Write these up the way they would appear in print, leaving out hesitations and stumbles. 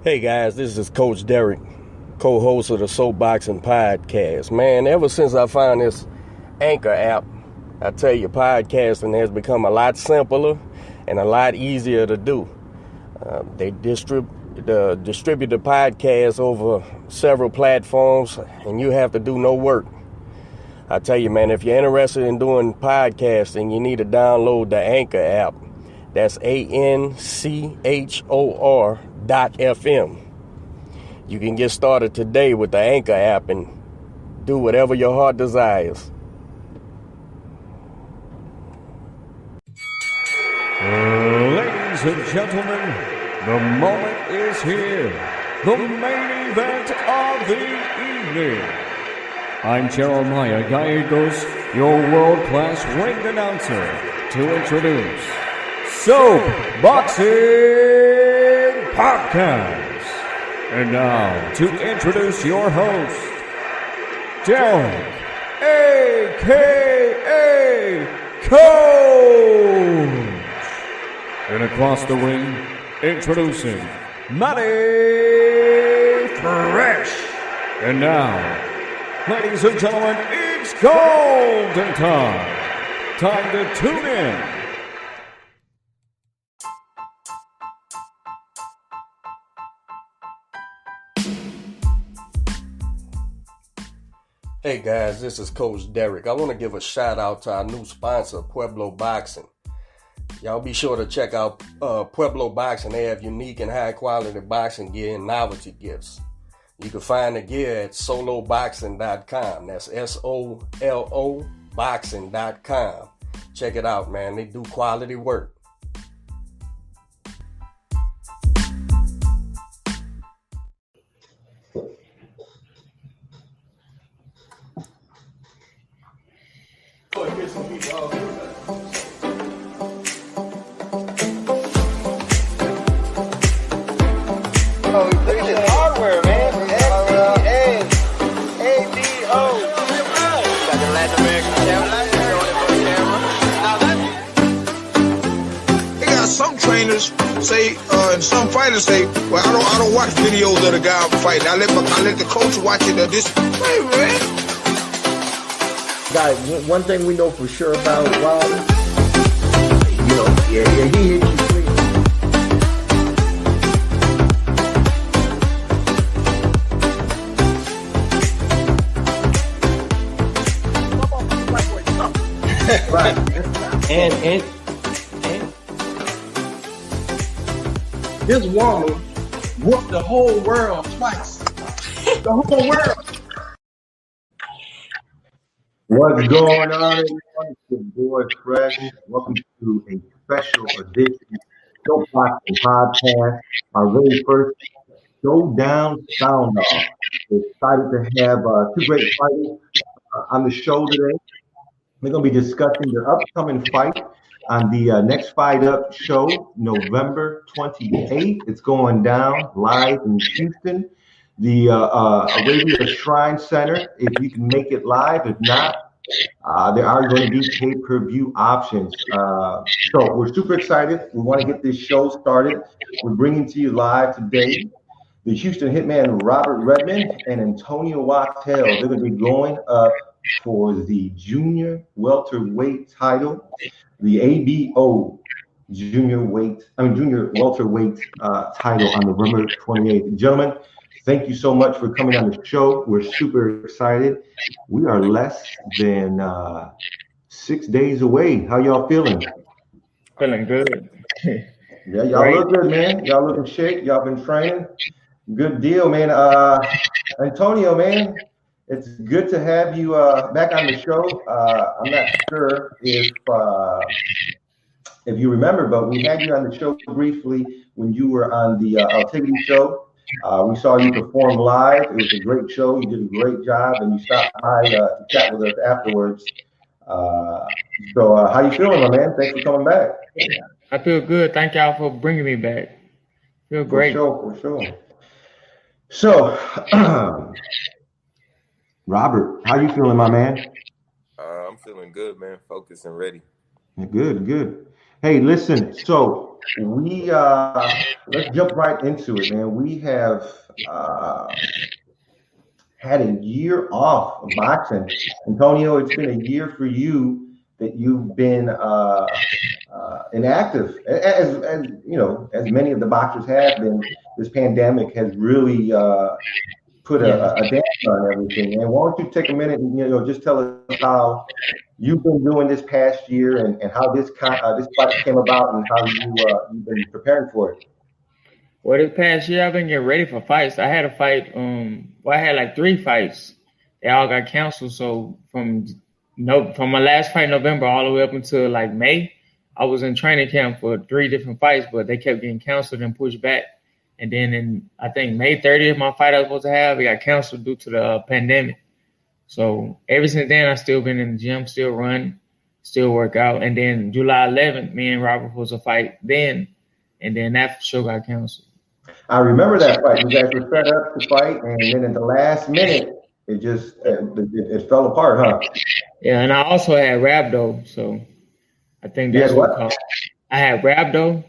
Hey guys, this is Coach Derek, co-host of the Soapboxing Podcast. Man, ever since I found this Anchor app, I tell you, podcasting has become a lot simpler and a lot easier to do. They distribute the podcast over several platforms, and you have to do no work. I tell you, man, if you're interested in doing podcasting, you need to download the Anchor app. That's ANCHOR.FM. You can get started today with the Anchor app and do whatever your heart desires. Ladies and gentlemen, the moment is here. The main event of the evening. I'm Jeremiah Gallegos, your world-class ring announcer, to introduce Soapboxing Podcast. And now, to introduce your host, Derek, a.k.a. Coach. And across the ring, introducing Matty Fresh. And now, ladies and gentlemen, it's golden time. Time to tune in. Hey guys, this is Coach Derek. I want to give a shout out to our new sponsor, Pueblo Boxing. Y'all be sure to check out Pueblo Boxing. They have unique and high quality boxing gear and novelty gifts. You can find the gear at soloboxing.com. That's SOLO boxing.com. Check it out, man. They do quality work. Hardware, man. ABO. Got the Latin American camera. They got some trainers say, and some fighters say, well, I don't watch videos of the guy I'm fighting. I let the coach watch it. Hey, man. Guys, one thing we know for sure about Wilder, he hit you clean. Right. And this woman whooped the whole world twice. The whole world. What's going on, everyone? It's your boy Fresh. Welcome to a special edition of Soapboxing Podcast, our very first Showdown Sound Off. We're excited to have two great fighters on the show today. We're going to be discussing their upcoming fight on the Next Fight Up show, November 28th. It's going down live in Houston, the Arabia Shrine Center. If you can make it live, if not, there are going to be pay-per-view options. So we're super excited. We want to get this show started. We're bringing to you live today the Houston Hitman Robert Redmond and Antonio Wattell. They're going to be going up for the junior welterweight title, the ABO junior welterweight title on November 28th. Gentlemen, thank you so much for coming on the show. We're super excited. We are less than 6 days away. How y'all feeling? Feeling good. Yeah, y'all look good, man. Y'all looking shape. Y'all been training. Good deal, man. Antonio, man, it's good to have you back on the show. I'm not sure if you remember, but we had you on the show briefly when you were on the Activity show. We saw you perform live. It was a great show. You did a great job, and you stopped by to chat with us afterwards. So how you feeling, my man? Thanks for coming back. I feel good. Thank y'all for bringing me back. Feel great. For sure. So, Robert, how you feeling, my man? I'm feeling good, man. Focused and ready. Good. Hey, listen. So we let's jump right into it, man. We have had a year off of boxing. Antonio, it's been a year for you that you've been inactive, as you know, as many of the boxers have been. This pandemic has really put a damper on everything. And why don't you take a minute and just tell us how you've been doing this past year and how this fight came about and how you've been preparing for it. Well, this past year I've been getting ready for fights. I had a fight. I had like 3 fights. They all got canceled. So from my last fight in November all the way up until like May, I was in training camp for 3 different fights, but they kept getting canceled and pushed back. And then in, I think, May 30th, my fight I was supposed to have, it got canceled due to the pandemic. So ever since then, I've still been in the gym, still run, still work out. And then July 11th, me and Robert was a fight then, and then that show got canceled. I remember that fight. You guys were set up to fight, and then in the last minute, it just it fell apart, huh? Yeah, and I also had rhabdo, so I think that's what I had rhabdo.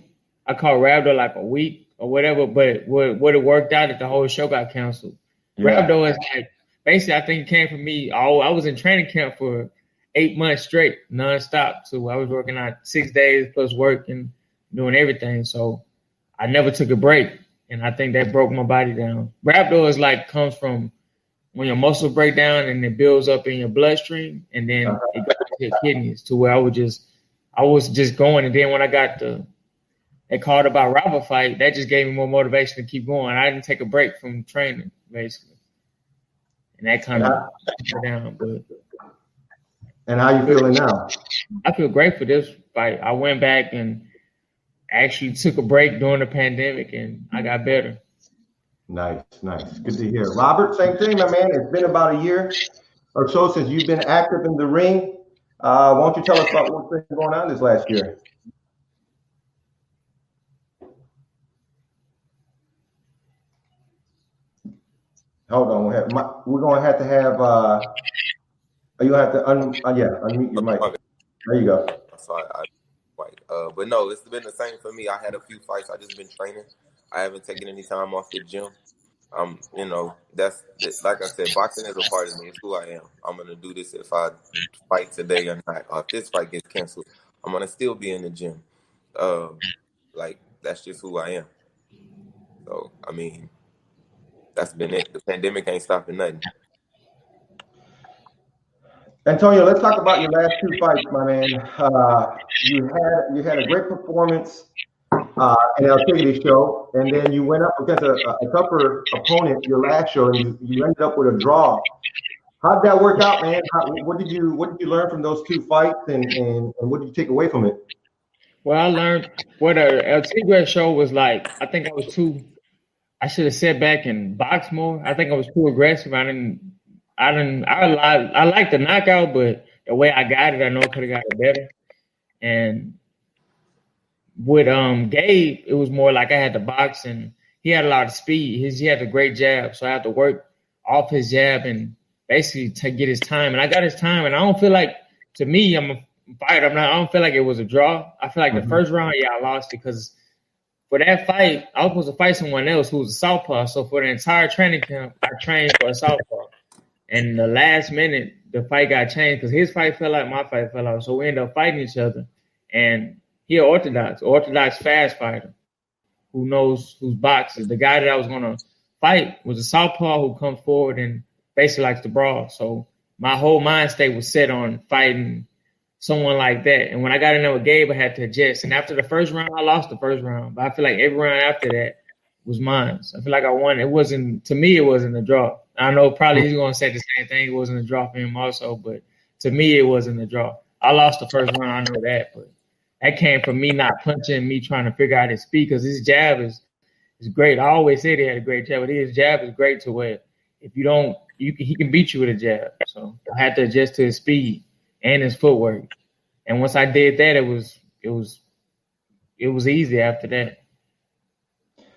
I called rhabdo like a week or whatever, but what it worked out that the whole show got canceled. Yeah. Rhabdo is like, basically, I think it came from me. I was in training camp for 8 months straight, nonstop. So I was working out 6 days plus work and doing everything. So I never took a break. And I think that broke my body down. Rhabdo is like comes from when your muscles break down and it builds up in your bloodstream, and then it goes to your kidneys to where I was just going. And then when I got they called about Robert fight, that just gave me more motivation to keep going. I didn't take a break from training, basically. And that kind of put me down. But and how you feeling now? I feel great for this fight. I went back and actually took a break during the pandemic, and I got better. Nice. Good to hear. Robert, same thing, my man. It's been about a year or so since you've been active in the ring. Why don't you tell us about what's been going on this last year? Hold on, we're going to have you have to unmute your mic. There you go. Sorry, but no, it's been the same for me. I had a few fights. I just been training. I haven't taken any time off the gym. That's like I said, boxing is a part of me. It's who I am. I'm gonna do this if I fight today or not. Or if this fight gets canceled, I'm gonna still be in the gym. Like that's just who I am. So I mean, that's been it. The pandemic ain't stopping nothing. Antonio, let's talk about your last 2 fights, my man. You had a great performance in El Tigre show, and then you went up against a tougher opponent your last show, and you ended up with a draw. How'd that work out, man? What did you learn from those 2 fights, and what did you take away from it? Well, I learned what a El Tigre show was like. I think I should have sat back and boxed more. I think I was too aggressive. I like the knockout, but the way I got it, I know I could have got it better. And with Gabe, it was more like I had to box, and he had a lot of speed. He had a great jab, so I had to work off his jab and basically to get his time. And I got his time, and I don't feel like, to me, I'm a fighter. I don't feel like it was a draw. I feel like the first round, I lost it because for that fight, I was supposed to fight someone else who was a southpaw. So for the entire training camp, I trained for a southpaw. And the last minute, the fight got changed because his fight fell out, my fight fell out. So we ended up fighting each other. And he an orthodox fast fighter who knows who's boxes. The guy that I was going to fight was a southpaw who comes forward and basically likes to brawl. So my whole mind state was set on fighting someone like that. And when I got in there with Gabe, I had to adjust. And after the first round, I lost the first round. But I feel like every round after that was mine. So I feel like I won. To me, it wasn't a draw. I know probably he's going to say the same thing. It wasn't a draw for him also, but to me, it wasn't a draw. I lost the first round. I know that, but that came from me not punching, me trying to figure out his speed because his jab is great. I always say he had a great jab, but his jab is great to where if you don't, he can beat you with a jab. So I had to adjust to his speed and his footwork. And once I did that, it was easy after that.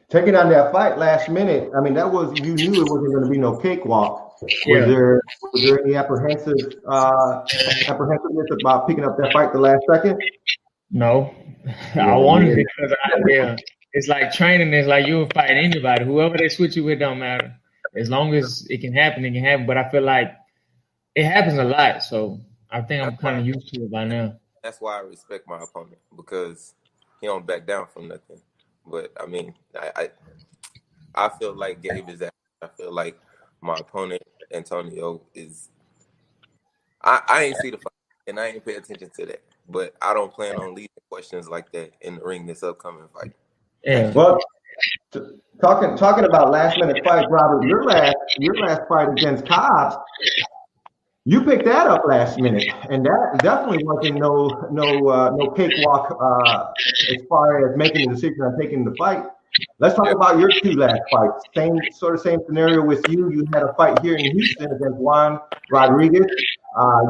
Taking on that fight last minute, I mean, you knew it wasn't going to be no cakewalk. Was there any apprehensiveness about picking up that fight the last second? No, I wanted it because it's like training. It's like you'll fight anybody. Whoever they switch you with don't matter. As long as it can happen, it can happen. But I feel like it happens a lot. So I think I'm kind of used to it by now. That's why I respect my opponent, because he don't back down from nothing. But I mean, I feel like Gabe is that. I feel like my opponent, Antonio, is. I ain't see the fight, and I ain't pay attention to that. But I don't plan on leaving questions like that in the ring this upcoming fight. Yeah. Well, talking about last minute fights, Robert, your last fight against Cobbs, you picked that up last minute, and that definitely wasn't no cakewalk as far as making the decision on taking the fight. Let's talk about your two last fights. Same scenario with you. You had a fight here in Houston against Juan Rodriguez.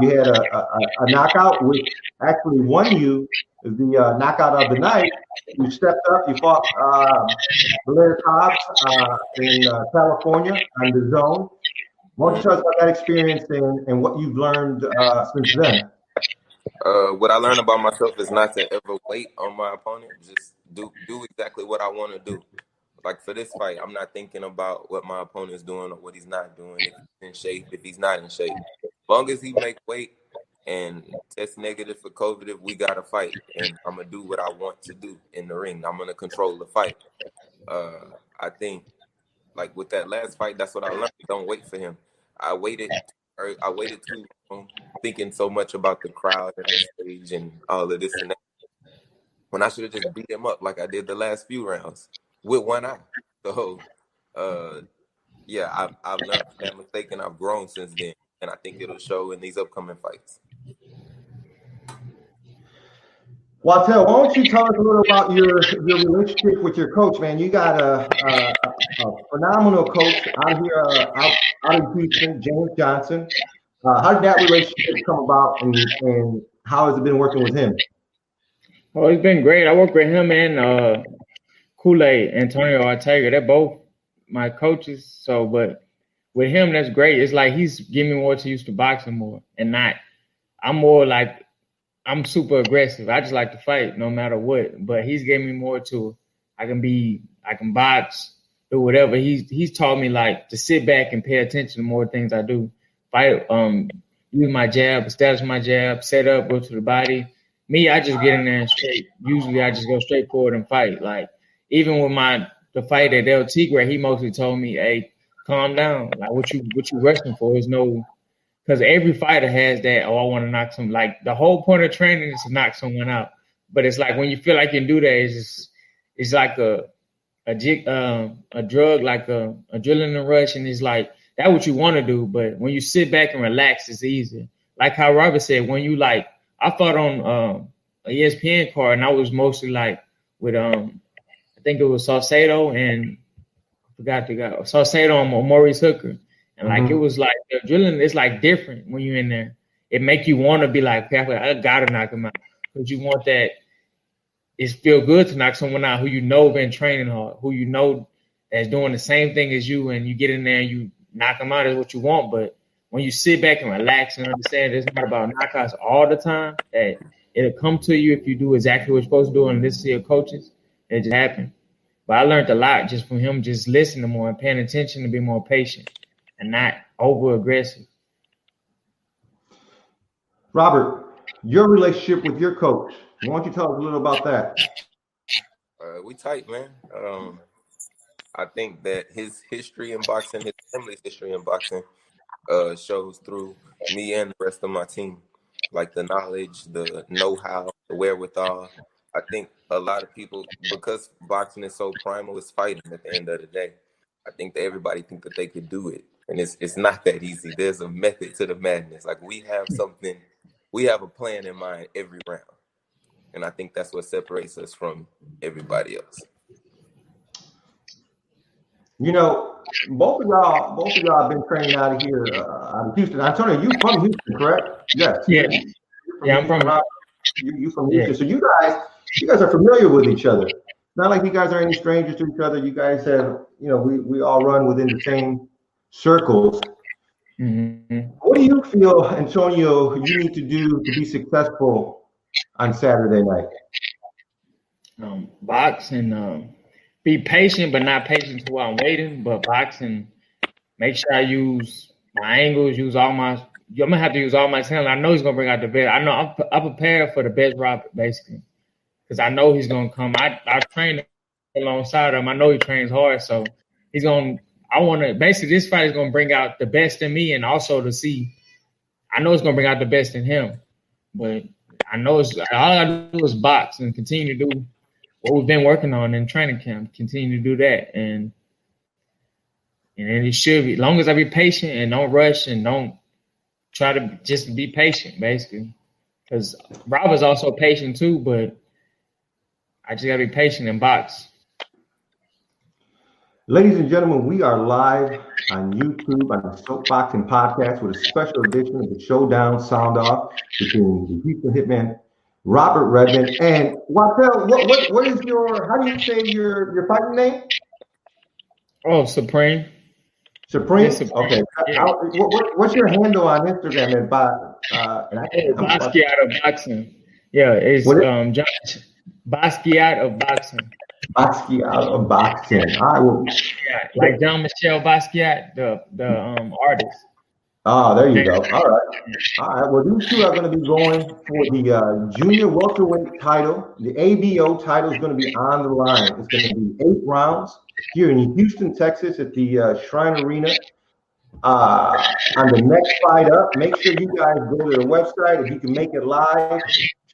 You had a knockout, which actually won you the knockout of the night. You stepped up. You fought Blair Cobbs in California on the zone. Why don't you tell us about that experience and what you've learned since then? What I learned about myself is not to ever wait on my opponent. Just do exactly what I want to do. Like for this fight, I'm not thinking about what my opponent's doing or what he's not doing. If he's in shape, if he's not in shape. As long as he make weight and test negative for COVID, we got to fight. And I'm going to do what I want to do in the ring. I'm going to control the fight. I think, like with that last fight, that's what I learned. Don't wait for him. I waited too long, thinking so much about the crowd and the stage and all of this and that, when I should have just beat him up like I did the last few rounds with one eye. So, yeah, I've learned from that mistake and I've grown since then, and I think it'll show in these upcoming fights. Wattell, why don't you tell us a little about your relationship with your coach, man? You got a phenomenal coach out here out in Houston, James Johnson. How did that relationship come about, and how has it been working with him? Oh, it's been great. I work with him and Kool-Aid, Antonio Wattell. They're both my coaches. So, but with him, that's great. It's like he's giving me more to use to boxing more, and not. I'm more like. I'm super aggressive. I just like to fight no matter what. But he's giving me more to I can box, do whatever. He's taught me like to sit back and pay attention to more things I do. Fight, use my jab, establish my jab, set up, go to the body. Me, I just get in there and straight. Usually I just go straight forward and fight. Like even with the fight at El Tigre, he mostly told me, hey, calm down. Like what you rushing for is no. Because every fighter has that, I want to knock some. Like the whole point of training is to knock someone out. But it's like when you feel like you can do that, it's like a drug, like a adrenaline rush, and it's like that's what you want to do. But when you sit back and relax, it's easier. Like how Robert said, when you I fought on a ESPN card, and I was mostly like with I think it was Saucedo and I forgot the guy Saucedo and Maurice Hooker. And like it was like the adrenaline is like different when you're in there. It make you want to be like, okay, I gotta knock him out. Because you want that it feel good to knock someone out who you know been training hard, who you know that's doing the same thing as you, and you get in there and you knock them out is what you want. But when you sit back and relax and understand it's not about knockouts all the time, that it'll come to you if you do exactly what you're supposed to do and listen to your coaches. It just happened. But I learned a lot just from him, just listening more and paying attention to be more patient. And not over aggressive. Robert, your relationship with your coach. Why don't you tell us a little about that? We tight, man. I think that his history in boxing, his family's history in boxing, shows through me and the rest of my team. Like the knowledge, the know-how, the wherewithal. I think a lot of people, because boxing is so primal, it's fighting at the end of the day. I think that everybody think that they could do it. And it's not that easy. There's a method to the madness. Like we have a plan in mind every round. And I think that's what separates us from everybody else. You know, both of y'all have been training out of here, out of Houston. Antonio, you from Houston, correct? Yes. Yeah. I'm from you from Houston. So you guys are familiar with each other. It's not like you guys are any strangers to each other. You guys have, we all run within the same circles. Mm-hmm. What do you feel, Antonio, you need to do to be successful on Saturday night? Boxing, be patient, but not patient to where I'm waiting. But boxing, make sure I use my angles, I'm gonna have to use all my talent. I know he's gonna bring out the best. I know I'm prepared for the best Robert, basically, because I know he's gonna come. I train alongside him. I know he trains hard, so he's gonna. I want to basically this fight is gonna bring out the best in me, and also to see. I know it's gonna bring out the best in him, but I know all I gotta do is box and continue to do what we've been working on in training camp. Continue to do that, and then it should be. As long as I be patient and don't rush and don't try to just be patient, basically. Because Robert's also patient too, but I just gotta be patient and box. Ladies and gentlemen, we are live on YouTube on the Soapboxing Podcast with a special edition of the Showdown Sound Off between the Houston Hitman, Robert Redmond, and Wattell. What is your? How do you say your fighting name? Oh, Supreme. Supreme. Yes, Supreme. Okay. Yeah. What's your handle on Instagram? And Basquiat of Boxing. Yeah, it's John Basquiat of Boxing. Basquiat of Boxing. All right. Well, yeah, like Jean-Michel Basquiat, the artist. Oh, there you go. All right. Well, these two are going to be going for the junior welterweight title. The ABO title is going to be on the line. It's going to be 8 rounds here in Houston, Texas, at the Shrine Arena. On the next fight up, make sure you guys go to the website if you can make it live.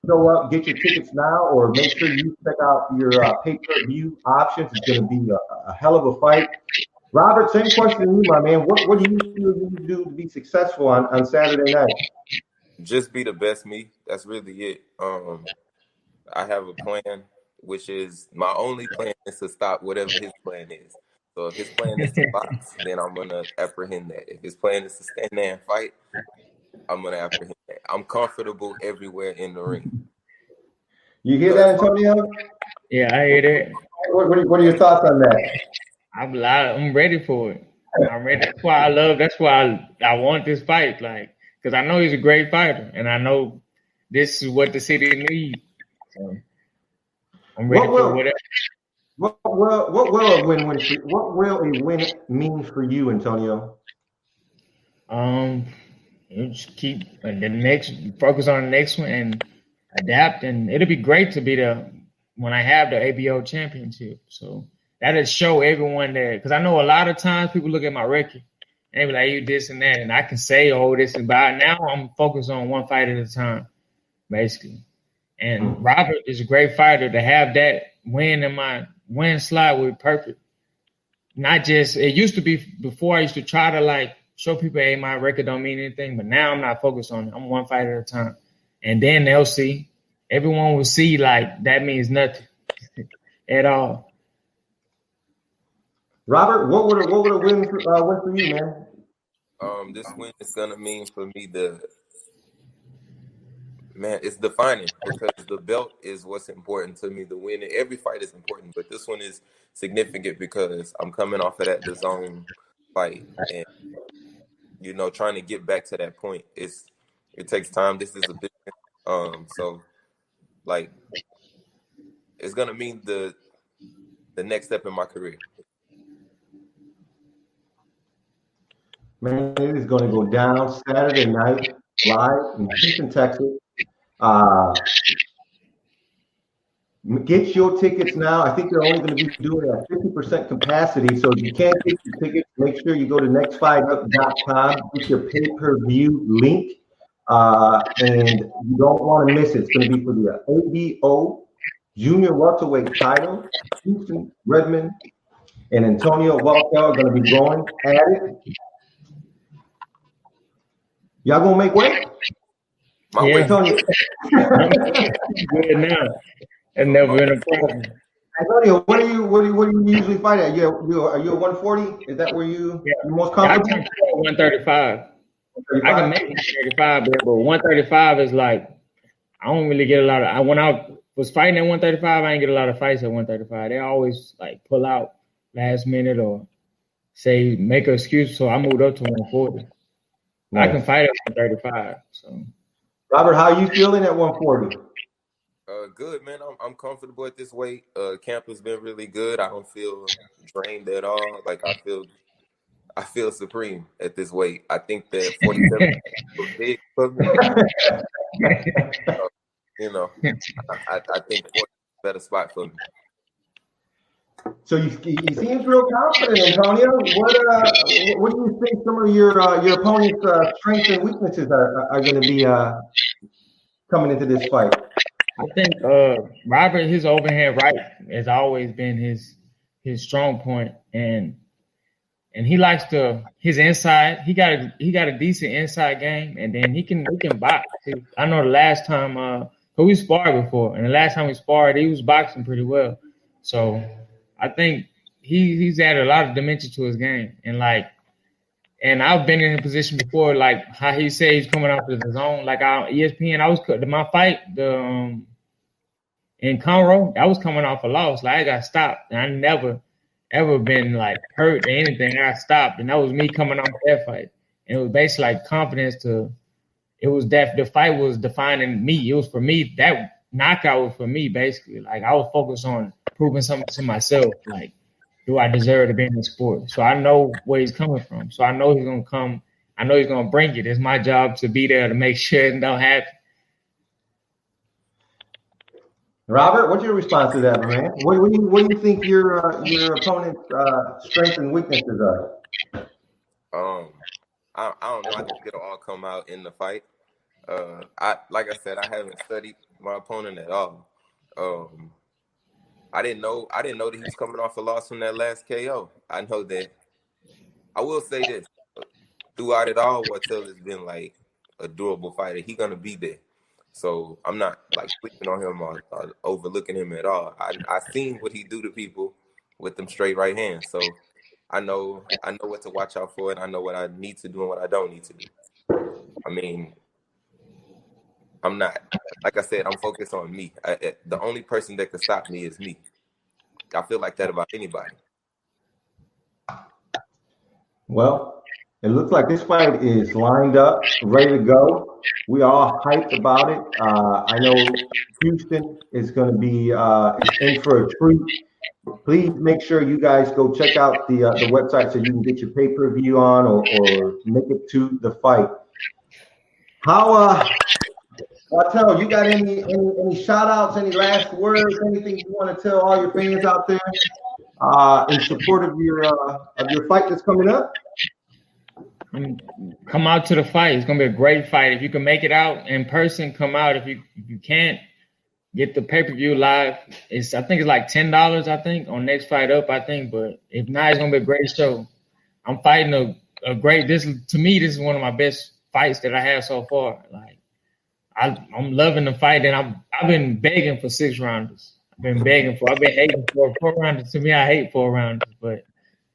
Show up, get your tickets now, or make sure you check out your pay-per-view options. It's going to be a hell of a fight. Robert, same question to you, my man. What do you feel you need to do to be successful on Saturday night? Just be the best me. That's really it. I have a plan, which is my only plan is to stop whatever his plan is. So if his plan is to box, then I'm going to apprehend that. If his plan is to stand there and fight, I'm going to apprehend that. I'm comfortable everywhere in the ring. You hear that, Antonio? Yeah, I hear that. What are your thoughts on that? I'm ready for it. I'm ready. That's why I want this fight, like, because I know he's a great fighter, and I know this is what the city needs. So I'm ready for whatever. What will a win mean for you, Antonio? You just keep focus on the next one and adapt, and it'll be great to be when I have the ABO championship. So that'll show everyone that, because I know a lot of times people look at my record and they be like, you this and that, and I can say, oh, this and that. Now I'm focused on one fight at a time, basically. And Robert is a great fighter. To have that win in my win slot would be perfect. Not just, it used to be before I used to try to like show people, hey, my record don't mean anything, but now I'm not focused on it. I'm one fight at a time. And then they'll see, everyone will see like that means nothing at all. Robert, what would a win for you, man? This win is gonna mean for me it's defining, because the belt is what's important to me. The win in every fight is important, but this one is significant because I'm coming off of that DAZN fight, and trying to get back to that point it takes time. This is a business, so like it's gonna mean the next step in my career. Man, it is going to go down Saturday night live in Houston, Texas. Get your tickets now. I think they're only going to be doing it at 50% capacity. So if you can't get your tickets, make sure you go to nextfightUp.com, get your pay-per-view link, and you don't want to miss it. It's going to be for the ABO Jr welterweight title. Houston, Redmond, and Antonio Wattell are going to be going at it. Y'all gonna make weight? Antonio. Good now. And never been a problem. Antonio, what do you usually fight at? Are you a 140? Is that where you're most comfortable? I can 135. I can make 135, but 135 is like, I don't really get a lot of. When I was fighting at 135, I didn't get a lot of fights at 135. They always like pull out last minute or say make an excuse. So I moved up to 140. Nice. I can fight at 135. So, Robert, how are you feeling at 140? good, man. I'm comfortable at this weight. Camp has been really good. I don't feel drained at all. Like I feel supreme at this weight. I think that 47 was big for me. You know, I think 40 is a better spot for me. So you seem real confident, Antonio. What do you think some of your opponent's strengths and weaknesses are going to be coming into this fight? I think Robert, his overhand right has always been his strong point, and he likes his inside. He got a decent inside game, and then he can box. I know the last time we sparred before, and the last time we sparred, he was boxing pretty well. So I think he's added a lot of dimension to his game, and I've been in a position before, like how he said he's coming out of the zone. Like ESPN, I was my fight in Conroe, I was coming off a loss. Like I got stopped, and I never ever been like hurt or anything. I got stopped, and that was me coming off that fight. And it was basically like confidence it was that the fight was defining me. It was for me. That knockout was for me, basically. Like I was focused on proving something to myself. Like, do I deserve to be in the sport? So I know where he's coming from. So I know he's gonna come. I know he's gonna bring it. It's my job to be there to make sure it don't happen. Robert, what's your response to that, man? What do you think your opponent's strengths and weaknesses are? I don't know. I think it'll all come out in the fight. Like I said, I haven't studied my opponent at all. I didn't know that he was coming off a loss from that last KO. I know that. I will say this: throughout it all, Wattell has been like a durable fighter. He's gonna be there. So I'm not like sleeping on him or overlooking him at all. I seen what he do to people with them straight right hands. So I know what to watch out for, and I know what I need to do and what I don't need to do. I mean, I'm not, like I said, I'm focused on me. The only person that can stop me is me. I feel like that about anybody. Well, it looks like this fight is lined up, ready to go. We are all hyped about it. I know Houston is going to be in for a treat. Please make sure you guys go check out the website so you can get your pay-per-view on or make it to the fight. How, Wattell, you got any shout-outs, any last words, anything you want to tell all your fans out there in support of your fight that's coming up? Come out to the fight. It's gonna be a great fight. If you can make it out in person, come out. If you can't, get the pay-per-view live. I think it's like $10, I think, on Next Fight Up, I think. But if not, it's gonna be a great show. I'm fighting a great. This is one of my best fights that I have so far. Like I'm loving the fight, and I've been begging for 6 rounders. I've been hating for 4 rounders. To me, I hate 4 rounders, but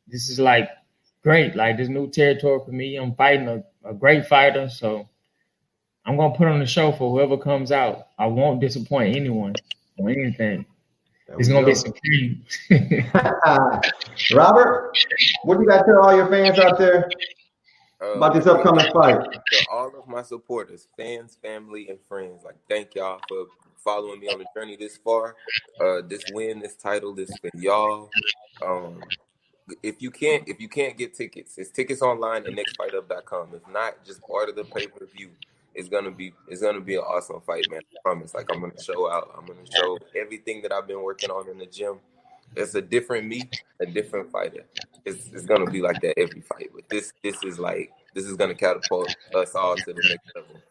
this is like great. Like this new territory for me. I'm fighting a great fighter, so I'm gonna put on the show for whoever comes out. I won't disappoint anyone or anything. It's gonna be supreme. Robert, what do you got to tell all your fans out there about this upcoming fight? To all of my supporters, fans, family, and friends, like thank y'all for following me on the journey this far. This win, this title, this for y'all. If you can't get tickets, it's tickets online at nextfightUp.com. If not, just order the pay-per-view. It's gonna be an awesome fight, man. I promise. Like I'm gonna show out. I'm gonna show everything that I've been working on in the gym. It's a different me, a different fighter. It's gonna be like that every fight. But this is gonna catapult us all to the next level.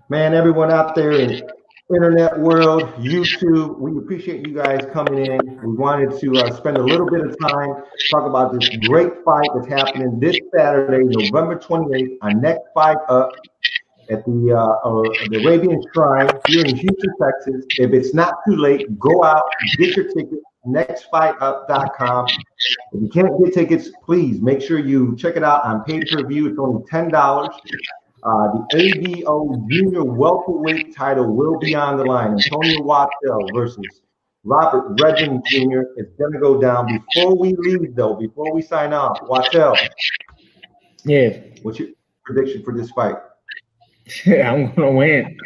Man, everyone out there in internet world, YouTube, we appreciate you guys coming in. We wanted to spend a little bit of time talk about this great fight that's happening this Saturday, November 28th, our Next Fight Up at the Arabian Shrine here in Houston, Texas. If it's not too late, go out, get your ticket, nextfightUp.com. If you can't get tickets, please make sure you check it out on pay-per-view. It's only $10. The ABO Jr welterweight title will be on the line. Antonio Wattell versus Robert Redmond Jr. is going to go down. Before we leave, though, before we sign off, Wattell. Yeah. What's your prediction for this fight? I'm going to win.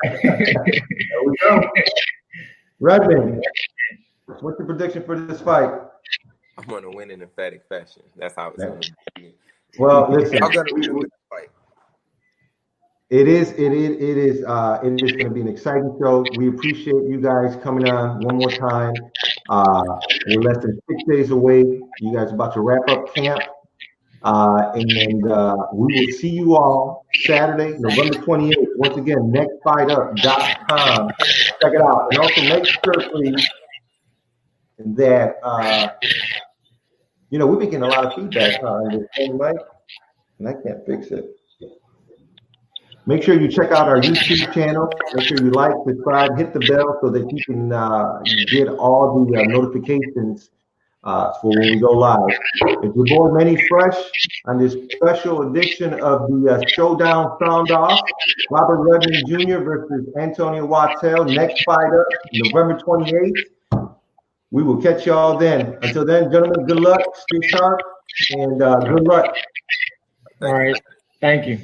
There we go. Redmond, what's your prediction for this fight? I'm gonna win in emphatic fashion. That's how it's gonna be. Well, listen, I'm gonna win this fight. It is going to be an exciting show. We appreciate you guys coming on one more time. We're less than 6 days away. You guys are about to wrap up camp. And we will see you all Saturday, November 28th. Once again, nextfightUp.com. Check it out. And also make sure, please, that, we've been getting a lot of feedback on this thing, Mike, and I can't fix it. Make sure you check out our YouTube channel. Make sure you like, subscribe, hit the bell so that you can get all the notifications for when we go live. It's your boy Manny Fresh on this special edition of the Showdown Sound Off. Robert Redmond Jr. versus Antonio Wattell. Next fight up, November 28th. We will catch y'all then. Until then, gentlemen, good luck. Stay sharp and good luck. All right. Thank you.